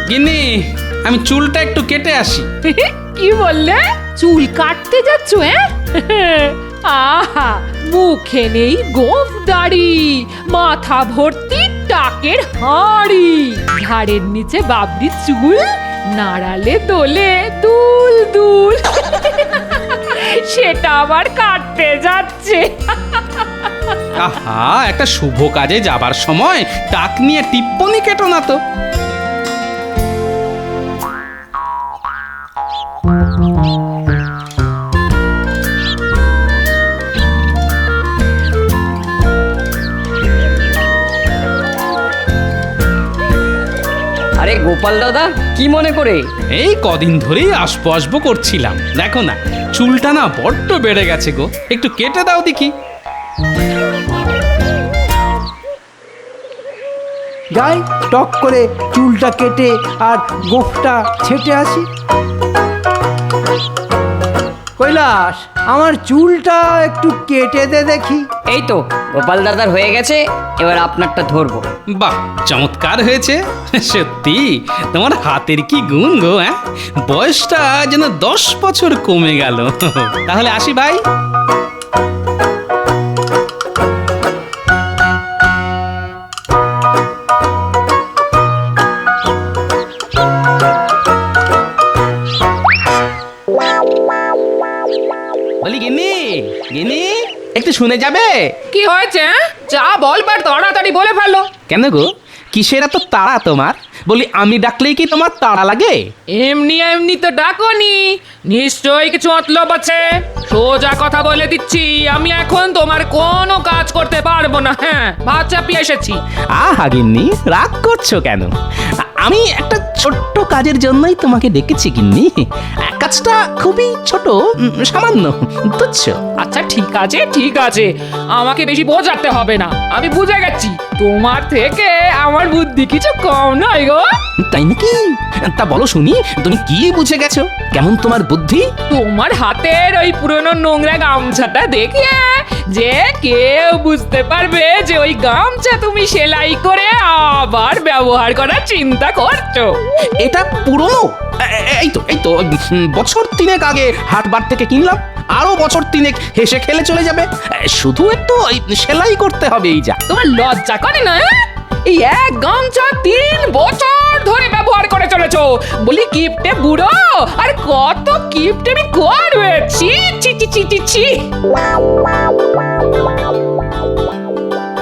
গিন্নি, আমি চুলটা একটু কেটে আসি। কি বললে? চুল কাটতে যাচ্ছ? আহা, মুখে নেই গোঁফ দাড়ি, মাথা ভর্তি টাকের হাঁড়ি, ঘাড়ের নিচে বাবরি চুল, নাড়ালে দোলে দুল দুল। সেটা আবার কাটতে যাচ্ছে। আহা, একটা শুভ কাজে যাবার সময় টাক নিয়ে টিপ্পনি কেটো না তো। আরে গোপাল দাদা, কি মনে করে? এই কদিন ধরেই আসবো আসবো করছিলাম, দেখো না চুলটা না বড্ড বেড়ে গেছে গো, একটু কেটে দাও দেখি। যাই টক করে চুলটা কেটে আর গোঁফটা ছেঁটে আসি। কৈলাস, আমার চুলটা একটু কেটে দে দেখি। এই তো গোপাল দাদার হয়ে গেছে, এবার আপনারটা ধরবো। বাহ, চমৎকার হয়েছে। সত্যি তোমার হাতের কি গুণ গো, হ্যাঁ? বয়সটা যেন 10 বছর কমে গেল। তাহলে আসি ভাই। বলি গিন্নি, গিন্নি একটু শুনে যাবে? কি হয়েছে? যা বলবার তাড়াতাড়ি বলে ফেলো। কেন গো, কিসের এত তাড়া তোমার? বলি আমি ডাকলেই কি তোমার তাড়া লাগে? এমনি এমনি তো ডাকনি, নিশ্চয়ই কিছু মতলব আছে। সোজা কথা বলে দিচ্ছি, আমি এখন তোমার কোনো কাজ করতে পারবো না। হ্যাঁ, ভাত চাপিয়ে এসেছি। আহা গিন্নি, রাগ করছো কেন? আমি একটা ছোট্ট কাজের জন্যই তোমাকে ডেকেছি গিন্নি। কাজটা খুবই ছোট, সামান্য, তুচ্ছ। আচ্ছা ঠিক আছে ঠিক আছে, আমাকে বেশি বোঝাতে হবে না, আমি বুঝে গেছি তোমার থেকে আমার বুদ্ধি কিছু কম নয় গো। তাই নাকি? তা বলো শুনি, তুমি কি বুঝে গেছো? কেমন তোমার বুদ্ধি? তোমার হাতের ওই পুরনো নোংরা গামছাটা দেখে যে কেউ বুঝতে পারবে যে ওই গামছা তুমি সেলাই করে আবার ব্যবহার করার চিন্তা করছো। এটা পুরনো? এই তো বছর 3 আগে হাটবার থেকে কিনলাম, আরো বছর 3 হেসে খেলে চলে যাবে। শুধু একটু সেলাই করতে হবে, এই যা। তোমার লজ্জা করে না? এই এক গামছা 3 বছর ধরে ব্যবহার করে চলেছো। বলি কিপটে বুড়ো, আর কত কিপটেমি করবে। ছি ছি ছি ছি ছি ছি।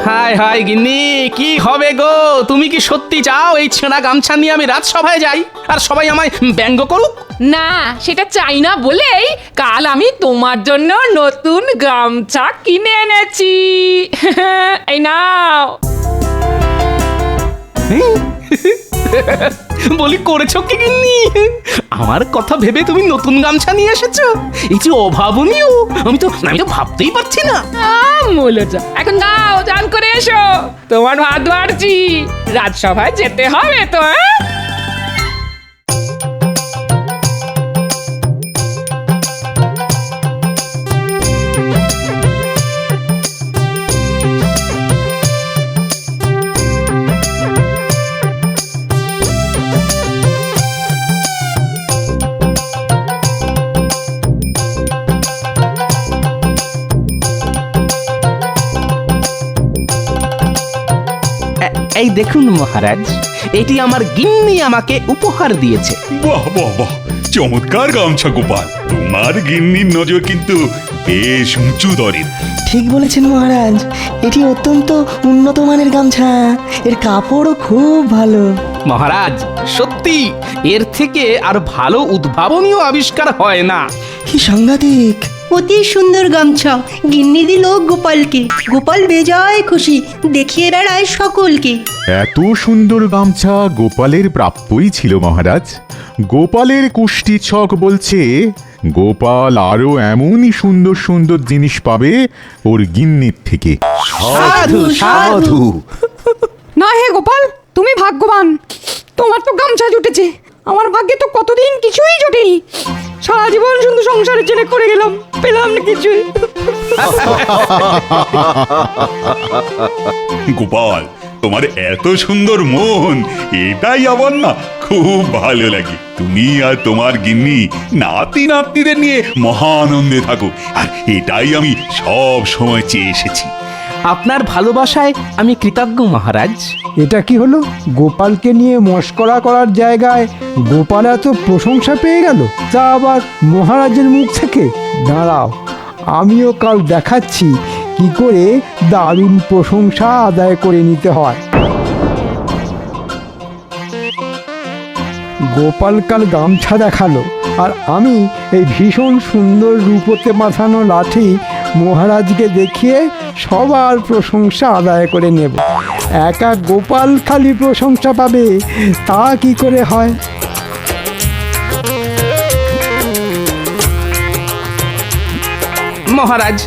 হাই হাই গিন্নি, কি হবে গো? তুমি কি সত্যি চাও এই ছেঁড়া গামছা নিয়ে আমি রাজসভায় যাই আর সবাই আমায় ব্যঙ্গ করুক? না, সেটা চাই না বলেই কাল আমি তোমার জন্য নতুন গামছা কিনে এনেছি। এই নাও। বলি করেছো কি গিন্নি? আমার কথা ভেবে তুমি নতুন গামছা নিয়ে এসেছো? এই যে অভাবনীয়, আমি তো ভাবতেই পারছি না। মূলজা, এখন যাও, চান করে এসো, তোমার ভাত বাড়ছি, রাজসভায় যেতে হবে তো। এই দেখুন মহারাজ, এটি আমার গিন্নি আমাকে উপহার দিয়েছে। বাহ বাহ বাহ, চমৎকার গামছা গোপাল। তোমার গিন্নির নজর কিন্তু বেশ উঁচু দরের। ঠিক বলেছেন মহারাজ, এটি অত্যন্ত উন্নত মানের গামছা, এর কাপড়ও খুব ভালো। মহারাজ, সত্যি এর থেকে আর ভালো উদ্ভাবনীয় আবিষ্কার হয় না। কি সাংঘাতিক! অতি সুন্দর গামছা গিন্নি দিল গোপালকে। গোপাল বেজায় খুশি, দেখিয়ে বেড়ায় সকলকে। এত সুন্দর গামছা গোপালের প্রাপ্যই ছিল মহারাজ। গোপালের কুষ্টি ছক বলছে গোপাল আরো এমনই সুন্দর সুন্দর জিনিস পাবে ওর গিন্নির থেকে। সাধু সাধু। না হে গোপাল, তুমি ভাগ্যবান, তোমার তো গামছা জুটেছে। আমার ভাগ্যে তো কতদিন কিছুই জোটেনি। সারা জীবন শুধু সংসারের জন্য করে গেলাম, পেলাম না কিছুই। গোপাল, তোমার এত সুন্দর মন, এটাই আবার না খুব ভালো লাগে। তুমি আর তোমার গিন্নি নাতি নাতনিদের নিয়ে মহানন্দে থাকো, আর এটাই আমি সব সময় চেয়ে এসেছি। আপনার ভালোবাসায় আমি কৃতজ্ঞ মহারাজ। এটা কি হলো? গোপালকে নিয়ে মস্করা করার জায়গায় গোপাল এত প্রশংসা পেয়ে গেল, তা আবার মহারাজের মুখ থেকে। দাঁড়াও, আমিও কাল দেখাচ্ছি কি করে দারুণ প্রশংসা আদায় করে নিতে হয়। গোপাল কাল গামছা দেখালো, আর আমি এই ভীষণ সুন্দর রূপোতে মাথানো লাঠি মহারাজকে দেখিয়ে সবার প্রশংসা আদায় করে নেব। একা গোপাল খালি প্রশংসা পাবে, তা কি করে হয়? মহারাজ,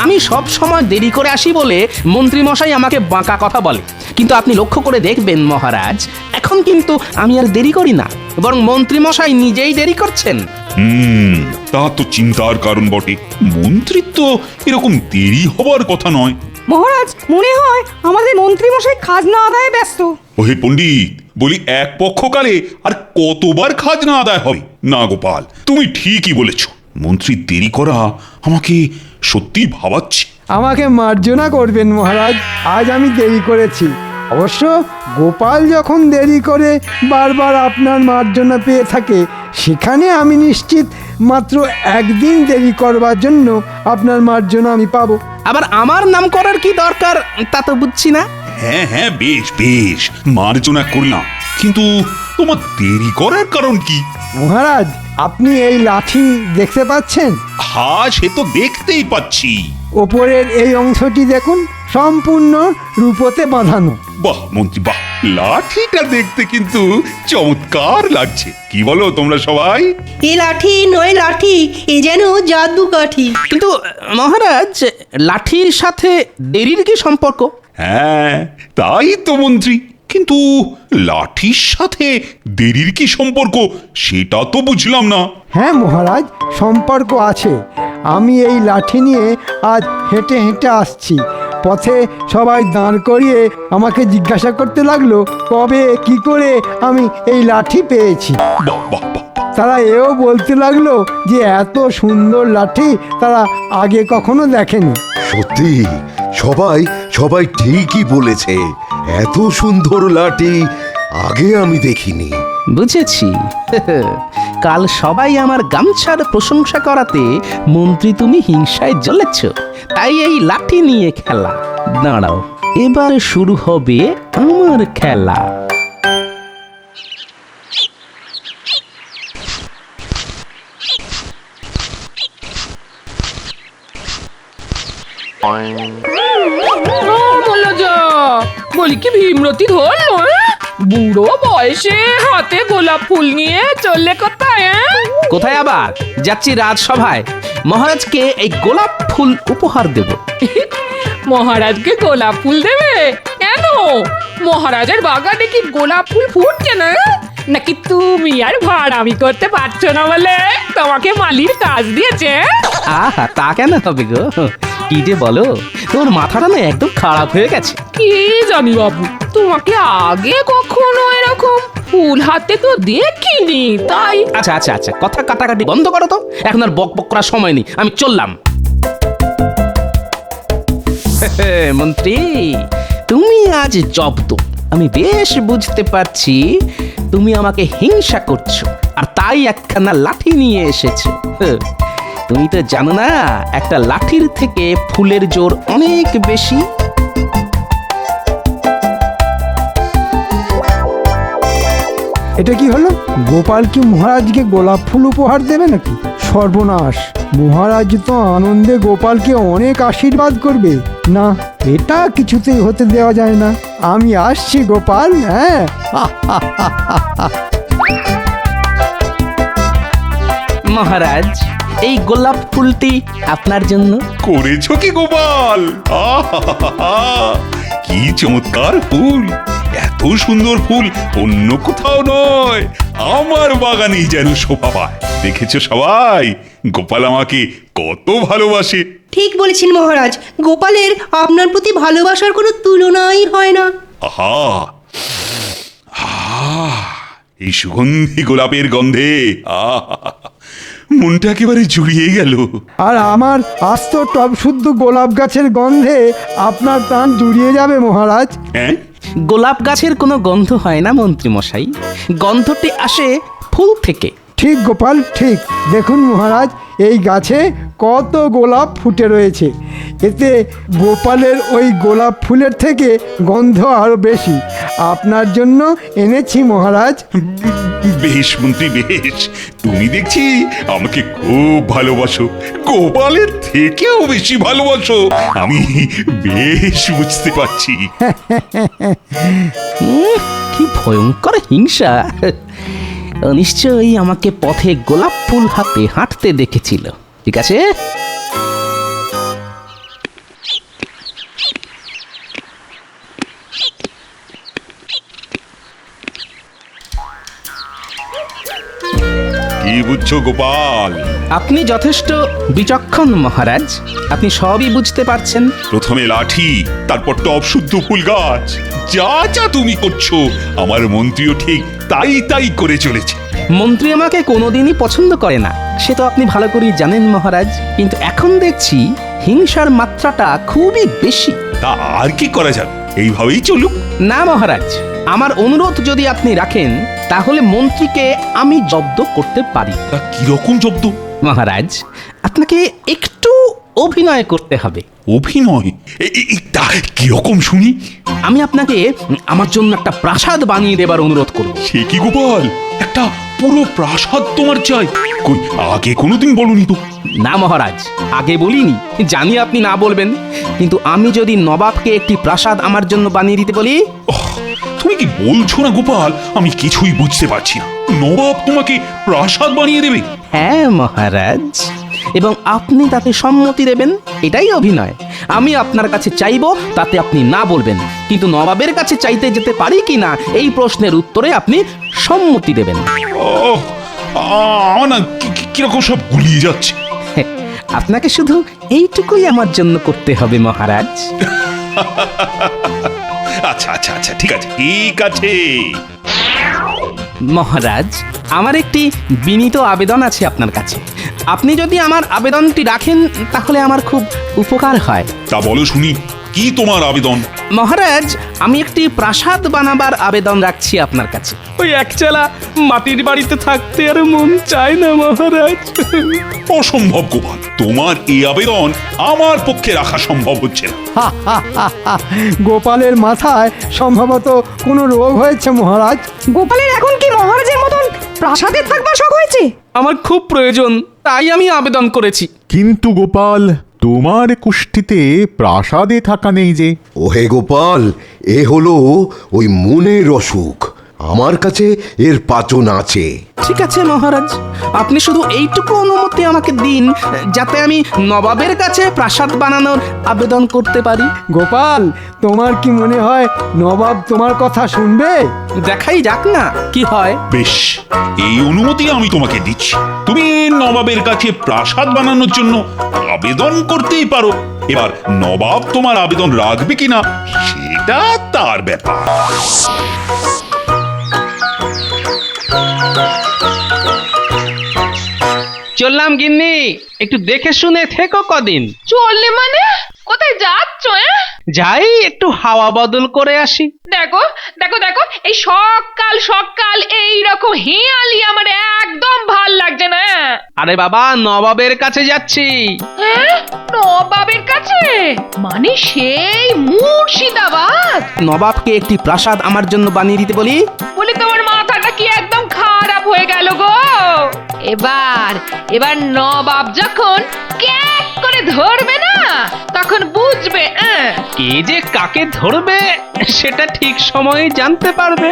আমি সব সময় দেরি করে আসি বলে মন্ত্রী মশাই আমাকে বাঁকা কথা বলে, কিন্তু আপনি লক্ষ্য করে দেখবেন মহারাজ, এখন কিন্তু আমি আর দেরি করি না, বরং মন্ত্রী মশাই নিজেই দেরি করছেন। তা তো চিন্তার কারণ বটে। মন্ত্রিত্ব এরকম দেরি হবার কথা নয়। মহারাজ, মনে হয় আমাদের মন্ত্রী মশাই খাজনা আদায়ে ব্যস্ত। ওহে পণ্ডিত, বলি এক পক্ষকালে আর কতবার খাজনা আদায় হবে? না গোপাল, তুমি ঠিকই বলেছ। মন্ত্রী দেরি করা আমাকে সত্যি ভাবাচ্ছে। আমাকে মার্জনা করবেন মহারাজ, আজ আমি দেরি করেছি। অবশ্য গোপাল যখন দেরি করে বারবার আপনার মার্জনা পেয়ে থাকে, সেখানে আমি নিশ্চিত মাত্র একদিন দেরি করবার জন্য আপনার মার্জনা আমি পাবো। আবার আমার নাম করার কি দরকার তা তো বুঝছি না। হ্যাঁ হ্যাঁ, বেশ বেশ, মার্জনা করলাম, কিন্তু তোমার দেরি করার কারণ কি? মহারাজ, আপনি এই লাঠি দেখতে পাচ্ছেন? হ্যাঁ, সে তো দেখতেই পাচ্ছি। ওপরের এই অংশটি দেখুন, সম্পূর্ণ রূপোতে বাঁধানো। বাহ মন্ত্রী, বাহ, লাঠিটা দেখতে কিন্তু চমৎকার লাগছে। কি বলো তোমরা সবাই? এ লাঠি নয় লাঠি, এ যেন জাদু কাঠি। কিন্তু মহারাজ, লাঠির সাথে দেরির কি সম্পর্ক? হ্যাঁ, তাই তো মন্ত্রী, কিন্তু লাঠির সাথে দেরির কি সম্পর্ক সেটা তো বুঝলাম না। হ্যাঁ মহারাজ, সম্পর্ক আছে। আমি এই লাঠি নিয়ে আজ হেঁটে হেঁটে আসছি। পথে সবাই দাঁড় করিয়ে আমাকে জিজ্ঞাসা করতে লাগলো কবে কি করে আমি এই লাঠি পেয়েছি। বাহ বাহ বাহ, তারা এও বলতে লাগলো যে এত সুন্দর লাঠি তারা আগে কখনো দেখেনি। সত্যি, সবাই সবাই ঠিকই বলেছে, এত সুন্দর লাঠি আগে আমি দেখিনি। বুঝেছি। কাল সবাই আমার গামছার প্রশংসা করাতে মন্ত্রী তুমি হিংসায় জ্বলেছ, তাই এই লাঠি নিয়ে খেলা। দাঁড়াও, এবার শুরু হবে আমার খেলা। বলি কি ভীমরতি ধরলো? বুড়ো বয়সে হাতে গোলাপ ফুল নিয়ে চললে কোথায়? কোথায় আবার যাচ্ছি? রাজসভায় মহারাজকে এই গোলাপ ফুল উপহার দেব। মহারাজকে গোলাপ ফুল দেবে? কেন? মহারাজের বাগানে কি গোলাপ ফুল ফুটছে না? নাকি তুমি আর ভাড়ামি করতে পারছো না বলে তোমাকে মালির কাজ দিয়েছে? আহা, তা কেন হবে গো? কি যে বলো, তোমার মাথাটা না একদম খারাপ হয়ে গেছে। কি জানি বাবু, তোমাকে আগে কখনো এরকম ফুল হাতে তো দেখিনি, তাই। আচ্ছা আচ্ছা আচ্ছা, কথা কাটাকাটি বন্ধ করো তো, এখন আর বক বক করার সময় নেই, আমি চললাম। মন্ত্রী, তুমি আজ জব্দ। আমি বেশ বুঝতে পারছি তুমি আমাকে হিংসা করছো, আর তাই একখানা লাঠি নিয়ে এসেছো। তুমি তো জানো না, একটা লাঠির থেকে ফুলের জোর অনেক বেশি। এটা কি হলো? গোপাল কি মহারাজকে গোলাপ ফুল উপহার দেবে নাকি? সর্বনাশ! মহারাজ তো আনন্দে গোপালকে অনেক আশীর্বাদ করবে। না, এটা কিছুতেই হতে দেওয়া যায় না। আমি আসছি গোপাল, হ্যাঁ। মহারাজ, এই গোলাপ ফুলটি আপনার জন্য। করেছো কি গোপাল? আহাহাহা, কি চমৎকার ফুল! এত সুন্দর ফুল অন্য কোথাও নয়, আমার বাগানেই যেন শোভা পায়। দেখেছো সবাই, গোপাল আমাকে কত ভালোবাসে। ঠিক বলেছেন মহারাজ, গোপালের আপনার প্রতি ভালোবাসার কোনো তুলনাই হয় না। আহা, আহা, এই সুগন্ধি গোলাপের গন্ধে মনটা একেবারে জুড়িয়ে গেল। আর আমার আস্ত টব শুদ্ধ গোলাপ গাছের গন্ধে আপনার প্রাণ জুড়িয়ে যাবে মহারাজ। হ্যাঁ, গোলাপ গাছের কোনো গন্ধ হয় না মন্ত্রী মশাই, গন্ধটি আসে ফুল থেকে। ঠিক গোপাল ঠিক। দেখুন মহারাজ, এই গাছে কত গোলাপ ফুটে রয়েছে, এতে গোপালের ওই গোলাপ ফুলের থেকে গন্ধ আরো বেশি। আপনার জন্য এনেছি মহারাজ। বেশ মন্ত্রী বেশ, তুমি দেখছি আমাকে খুব ভালোবাসো, গোপালের থেকেও বেশি ভালোবাসো, আমি বেশ বুঝতে পারছি। কি ভয়ঙ্কর হিংসা! নিশ্চয়ই আমাকে পথে গোলাপ ফুল হাতে হাঁটতে দেখেছিল। ঠিক আছে, কি বুঝছো গোপাল? আপনি যথেষ্ট বিচক্ষণ মহারাজ, আপনি সবই বুঝতে পারছেন। প্রথমে লাঠি, তারপর টব শুদ্ধ ফুল গাছ, যা যা তুমি করছো আমার মন্ত্রীও ঠিক তাই তাই করে চলেছে। মন্ত্রী আমাকে কোনোদিনই পছন্দ করে না, সে তো আপনি ভালো করেই জানেন মহারাজ, কিন্তু এখন দেখছি হিংসার মাত্রাটা খুবই বেশি। তা আর কি করা যাবে, এইভাবেই চলুক। না মহারাজ, আমার অনুরোধ যদি আপনি রাখেন তাহলে মন্ত্রীকে আমি জব্দ করতে পারি। তা কিরকম জব্দ? মহারাজ, আপনাকে একটু অভিনয় করতে হবে। অভিনয়? তা কিরকম শুনি? আমি আপনাকে আমার জন্য একটা প্রাসাদ বানিয়ে দেবার অনুরোধ করব। সে কি গোপাল, একটা পুরো প্রাসাদ তোমার চাই? কই আগে কোনোদিন বলনি তো। না মহারাজ, আগে বলিনি, জানি আপনি না বলবেন, কিন্তু আমি যদি নবাবকে একটি প্রাসাদ আমার জন্য বানিয়ে দিতে বলি। তুমি কি বলছো না গোপাল, আমি কিছুই বুঝতে পারছি না। নবাব তোমাকে প্রাসাদ বানিয়ে দেবে? হ্যাঁ মহারাজ, এবং আপনি তাতে সম্মতি দেবেন, এটাই অভিনয়। আমি আপনার কাছে চাইবো, তাতে আপনি না বলবেন, কিন্তু নবাবের কাছে চাইতে যেতে পারি কি না এই প্রশ্নের উত্তরে আপনি সম্মতি দেবেন। আমার না কিরকম সব গুলিয়ে যাচ্ছে। আপনাকে শুধু এইটুকুই আমার জন্য করতে হবে মহারাজ। আচ্ছা আচ্ছা আচ্ছা, ঠিক আছে ঠিক আছে। মহারাজ, আমার একটি বিনীত আবেদন আছে আপনার কাছে। আপনি যদি আমার আবেদনটি রাখেন তাহলে আমার খুব উপকার হয়। তা বলো শুনি, কি তোমার আবেদন? মহারাজ, আমি একটি প্রাসাদ বানাবার আবেদন রাখছি আপনার কাছে। ওই একচালা মাটির বাড়িতে থাকতে আর মন চায় না মহারাজ। অসম্ভব গোপাল, তোমার এই আবেদন আমার পক্ষে রাখা সম্ভব হচ্ছে না। গোপালের মাথায় সম্ভবত কোনো রোগ হয়েছে মহারাজ। গোপালের এখন কি মহারাজের মতন প্রাসাদে থাকবার শখ হয়েছে? আমার খুব প্রয়োজন, তাই আমি আবেদন করেছি। কিন্তু গোপাল, তোমার কুষ্ঠিতে প্রাসাদে থাকা নেই যে। ওহে গোপাল, এ হলো ওই মনের অসুখ, আমার কাছে এর পাচন আছে। ঠিক আছে মহারাজ, আপনি শুধু এইটুকু অনুমতি আমাকে দিন যাতে আমি নবাবের কাছে প্রাসাদ বানানোর আবেদন করতে পারি। গোপাল, তোমার কি মনে হয় নবাব তোমার কথা শুনবে? দেখাই যাক না কি হয়। বেশ, এই অনুমতি আমি তোমাকে দিচ্ছি। তুমি নবাবের কাছে প্রাসাদ বানানোর জন্য আবেদন করতেই পারো। এবার নবাব তোমার আবেদন রাখবে কিনা সেটা তার ব্যাপার। চললাম গিন্নি, একটু দেখে শুনে থেকো কদিন। চললে মানে কোথায় যাচ্ছ? যাই একটু হাওয়া বদল করে আসি। দেখো দেখো দেখো, এই সকাল সকাল এই রকম হিয়ালি আমার একদম ভাল লাগছে না। আরে বাবা, নবাবের কাছে যাচ্ছি। হ্যাঁ, নবাবের কাছে? মানে সেই মুর্শিদাবাদ? নবাবকে একটি প্রাসাদ আমার জন্য বানিয়ে দিতে বলি। বলি তোমার মাথাটা কি একদম খারাপ হয়ে গেল গো? এবার নবাব যখন ক্যাক করে ধরবে না তখন বুঝবে কে যে কাকে ধরবে সেটা ঠিক সময়ে জানতে পারবে।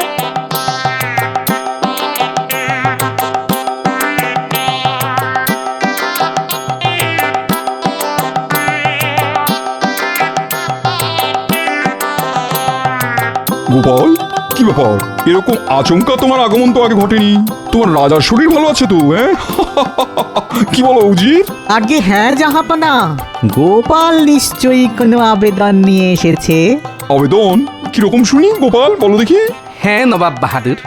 গোপাল, কি ব্যাপার? এরকম আচমকা তোমার আগমন তো আগে ঘটেনি। তোমার রাজার শরীর ভালো আছে তো? হ্যাঁ, কি বলো উজির? আগে হ্যাঁ জাহাপনা, গোপাল নিশ্চয়ই কোনো আবেদন নিয়ে এসেছে। আবেদন কিরকম শুনি গোপাল, বলো দেখি। হ্যাঁ নবাব বাহাদুর,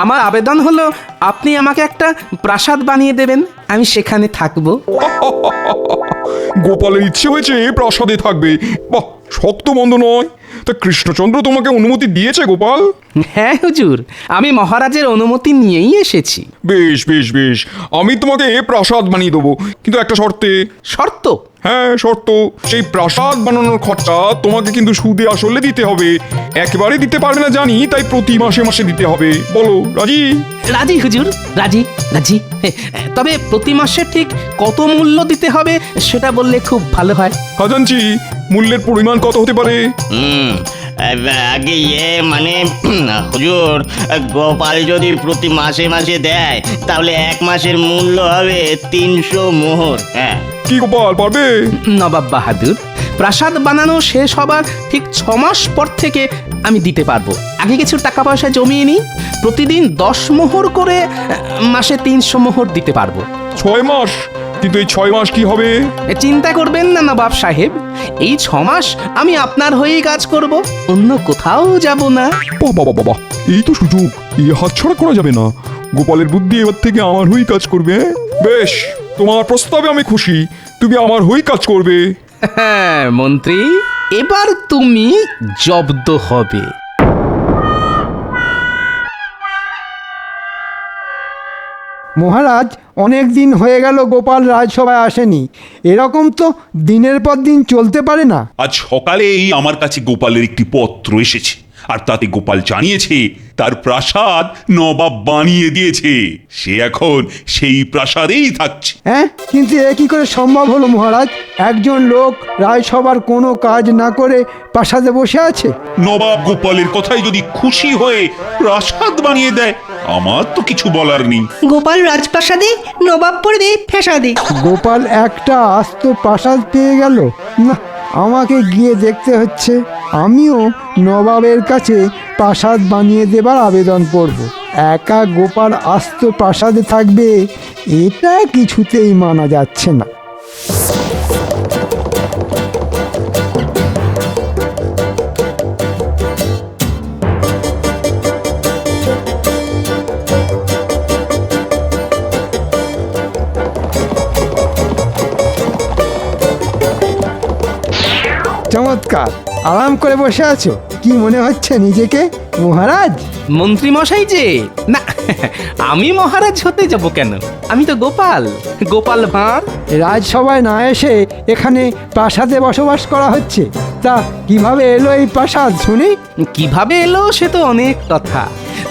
আমার আবেদন হলো আপনি আমাকে একটা প্রাসাদ বানিয়ে দেবেন, আমি সেখানে থাকবো। গোপালের ইচ্ছে হয়েছে প্রাসাদে থাকবে, বাহ, শক্ত মন্দ নয়। তা কৃষ্ণচন্দ্র তোমাকে অনুমতি দিয়েছে গোপাল? হ্যাঁ হুজুর, আমি মহারাজের অনুমতি নিয়েই এসেছি। বেশ বেশ বেশ, আমি তোমাকে প্রাসাদ বানিয়ে দেবো, কিন্তু একটা শর্তে। শর্ত? হ্যাঁ শর্ত, সেই প্রাসাদ বানানোর খরচা তোমাকে কিন্তু সুদে আসলে দিতে হবে। একেবারে দিতে পারবে না জানি, তাই প্রতি মাসে মাসে দিতে হবে। বলো রাজি? রাজি হুজুর, রাজি রাজি। তবে প্রতি মাসে ঠিক কত মূল্য দিতে হবে সেটা বললে খুব ভালো হয়। খাজাঞ্চি, মূল্যের পরিমাণ কত হতে পারে? আগে মানে হুজুর, গোপাল যদি প্রতি মাসে মাসে দেয় তাহলে এক মাসের মূল্য হবে 300 মোহর। হ্যাঁ। কি গোপাল, পারবে? নবাব বাহাদুর, প্রাসাদ বানানো শেষ হবার ঠিক 6 মাস পর থেকে আমি দিতে পারবো। আগে কিছু টাকা পয়সা জমিয়ে নিই, প্রতিদিন 10 মোহর করে মাসে 300 মোহর দিতে পারবো। 6 মাস? কিন্তু এই 6 মাস কি হবে? চিন্তা করবেন না নবাব সাহেব, এই 6 মাস আমি আপনার হয়েই কাজ করব, অন্য কোথাও যাব না। বাবা বাবা, এই তো সুযোগ, এই হাতছাড়া করা যাবে না। গোপালের বুদ্ধি এবার থেকে আমার হয়েই কাজ করবে। বেশ, তোমার প্রস্তাবে আমি খুশি, তুমি আমার হয়েই কাজ করবে। হ্যাঁ মন্ত্রী, এবার তুমি জব্দ হবে। মহারাজ, অনেক দিন হয়ে গেল গোপাল রাজসভায় আসেনি। এরকম তো দিনের পর দিন চলতে পারে না। আজ সকালেই আমার কাছে গোপালের একটি পত্র এসেছে, আর তাতে গোপাল জানিয়েছে তার প্রাসাদ নবাব বানিয়ে দিয়েছে, সে এখন সেই প্রাসাদেই থাকছে। হ্যাঁ, কিন্তু এ কি করে সম্ভব হলো মহারাজ? একজন লোক রাজসভার কোনো কাজ না করে প্রাসাদে বসে আছে। নবাব গোপালের কথায় যদি খুশি হয়ে প্রাসাদ বানিয়ে দেয়, আমার তো কিছু বলার নেই। গোপাল রাজপ্রাসাদে, নবাব পড়বে ফ্যাসাদে। গোপাল একটা আস্ত প্রাসাদ পেয়ে গেল না, আমাকে গিয়ে দেখতে হচ্ছে। আমিও নবাবের কাছে প্রাসাদ বানিয়ে দেবার আবেদন করব। একা গোপাল আস্ত প্রাসাদে থাকবে, এটা কিছুতেই মানা যাচ্ছে না। চমৎকার, আরাম করে বসে আছো। কি মনে হচ্ছে নিজেকে মহারাজ? মন্ত্রী মশাই যে, না আমি মহারাজ হতে যাব কেন, আমি তো গোপাল, গোপাল ভাঁড়। রাজসভায় না এসে এখানে প্রাসাদে বসবাস করা হচ্ছে, তা কিভাবে এলো এই প্রাসাদ শুনি? কিভাবে এলো সে তো অনেক কথা,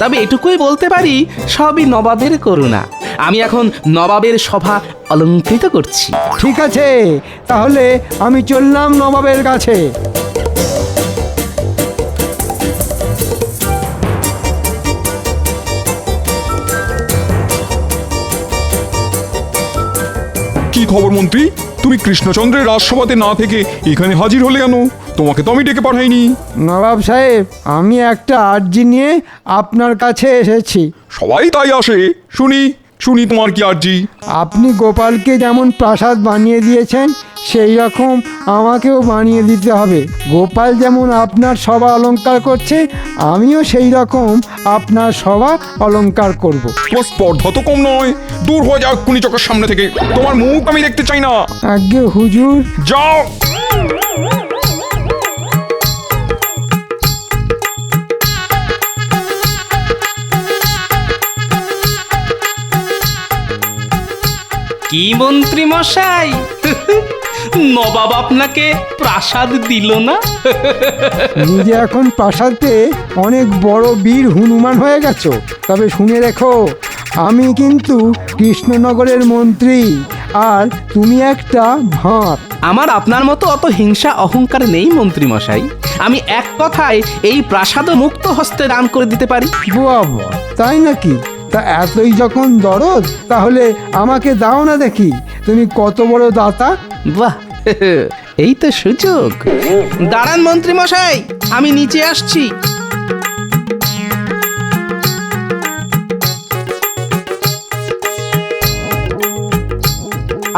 তবে এটুকুই বলতে পারি সবই নবাবের করুণা। আমি এখন নবাবের সভা অলঙ্কৃত করছি। ঠিক আছে, তাহলে আমি চললাম নবাবের কাছে। কি খবর মন্ত্রী, তুমি কৃষ্ণচন্দ্রের রাজসভাতে না থেকে এখানে হাজির হলে কেন? তোমাকে তো আমি ডেকে পাঠাইনি। নবাব সাহেব, আমি একটা আর্জি নিয়ে আপনার কাছে এসেছি। সবাই তাই আসে, শুনি শুনি তোমার কি আর্জি? আপনি গোপালকে যেমন প্রাসাদ বানিয়ে দিয়েছেন, সেই রকম আমাকেও বানিয়ে দিতে হবে। গোপাল যেমন আপনার সভা অলংকার করছে, আমিও সেই রকম আপনার সভা অলংকার করব। তোমার স্পর্ধা তো কম নয়, দূর হয়ে যাও এক্ষুনি চোখের সামনে থেকে, তোমার মুখ আমি দেখতে চাই না। আজ্ঞে হুজুর। যাও। কি মন্ত্রী মশাই, নবাব আপনাকে প্রাসাদ দিল না? নিজে এখন প্রাসাদ পেয়ে অনেক বড় বীর হনুমান হয়ে গেছো। তবে শুনে রেখো, আমি কিন্তু কৃষ্ণনগরের মন্ত্রী, আর তুমি একটা ভাঁড়। আমার আপনার মতো অত হিংসা অহংকার নেই মন্ত্রী মশাই, আমি এক কথায় এই প্রাসাদ মুক্ত হস্তে দান করে দিতে পারি। বাবা, তাই নাকি? তা এতই যখন দরদ, তাহলে আমাকে দাও না দেখি, তুমি কত বড় দাতা। বাহ, এই তো সুযোগ। দাঁড়ান মন্ত্রী মশাই, আমি নিচে আসছি।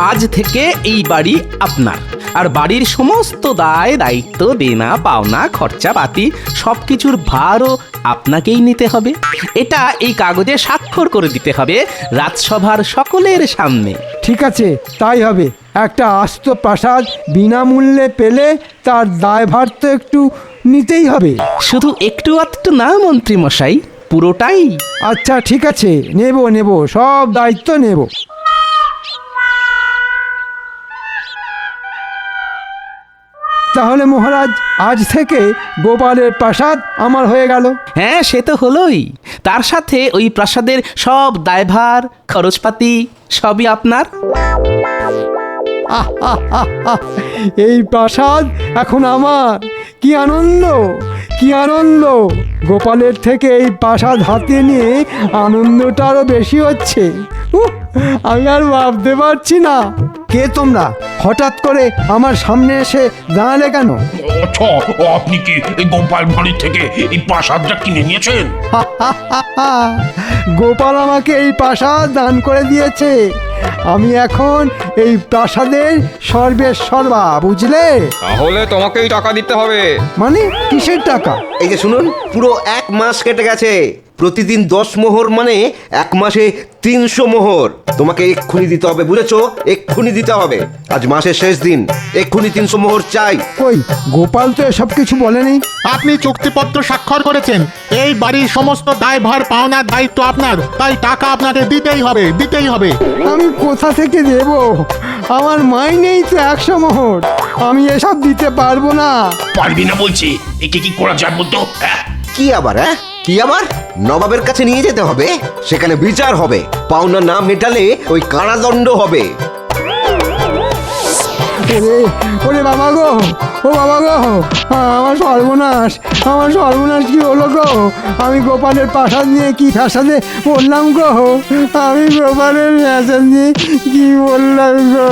আজ থেকে এই বাড়ি আপনার, আর বাড়ির সমস্ত দায় দায়িত্ব দেনা পাওনা খরচাপাতি সবকিছুর ভারও আপনাকেই নিতে হবে। এটা এই কাগজে স্বাক্ষর করে দিতে হবে রাজসভার সকলের সামনে। ঠিক আছে, তাই হবে। একটা আস্ত প্রাসাদ বিনামূল্যে পেলে তার দায়ভার তো একটু নিতেই হবে। শুধু একটু আধটু না মন্ত্রী মশাই, পুরোটাই। আচ্ছা ঠিক আছে, নেব সব দায়িত্ব নেব। তাহলে মহারাজ, আজ থেকে গোপালের প্রাসাদ আমার হয়ে গেল। হ্যাঁ, সে তো হলোই। তার সাথে ওই প্রাসাদের সব দায়ভার খরচপাতি সবই আপনার। এই প্রাসাদ এখন আমার। কি আনন্দ, কি আনন্দ! গোপালের থেকে এই প্রাসাদ হাতে নিয়ে আনন্দটা আরো বেশি হচ্ছে। আমি আর ভাবতে পারছি না। কে তোমরা? হঠাৎ করে আমার সামনে এসে দাঁড়ালে কেন? আপনি কি এই গোপাল ভাঁড়ের থেকে এই প্রাসাদটা কিনে নিয়েছেন? গোপাল আমাকে এই প্রাসাদ দান করে দিয়েছে। আমি এখন এই প্রাসাদের সর্বেসর্বা, বুঝলে? তাহলে তোমাকেই টাকা দিতে হবে। মানে কিসের টাকা? এই যে শুনুন, পুরো 1 মাস কেটে গেছে। প্রতিদিন 10 মোহর মানে 1 মাসে 300 মোহর তোমাকে এক্ষুনি দিতে হবে, বুঝেছো? এক্ষুনি দিতে হবে। আজ মাসের শেষ দিন, এক্ষুনি 300 মোহর চাই। কই, গোপাল তো এসব কিছু বলেনি। আপনি চুক্তিপত্র স্বাক্ষর করেছেন। এই বাড়ির সমস্ত দায়ভার পাওনার দায়িত্ব আপনার, তাই টাকা আপনাকে দিতেই হবে, দিতেই হবে। আমি কোথা থেকে দেব? আমার মাইনেই তো 100 মোহর। আমি এসব দিতে পারবো না। পারবি না বলছি? একে কি করা যায় বলতো? কি আবার? কি আবার? নবাবের কাছে নিয়ে যেতে হবে, সেখানে বিচার হবে। পাওনা না মেটালে ওই কারাদণ্ড হবে। ওরে বাবা গো, ও বাবা গো, আমার সর্বনাশ, আমার সর্বনাশ কি হলো গো? আমি গোপালের প্রাসাদ নিয়ে কি ফ্যাসাদে বললাম গো? আমি গোপালের ফ্যাসাদ নিয়ে কি বললাম গো?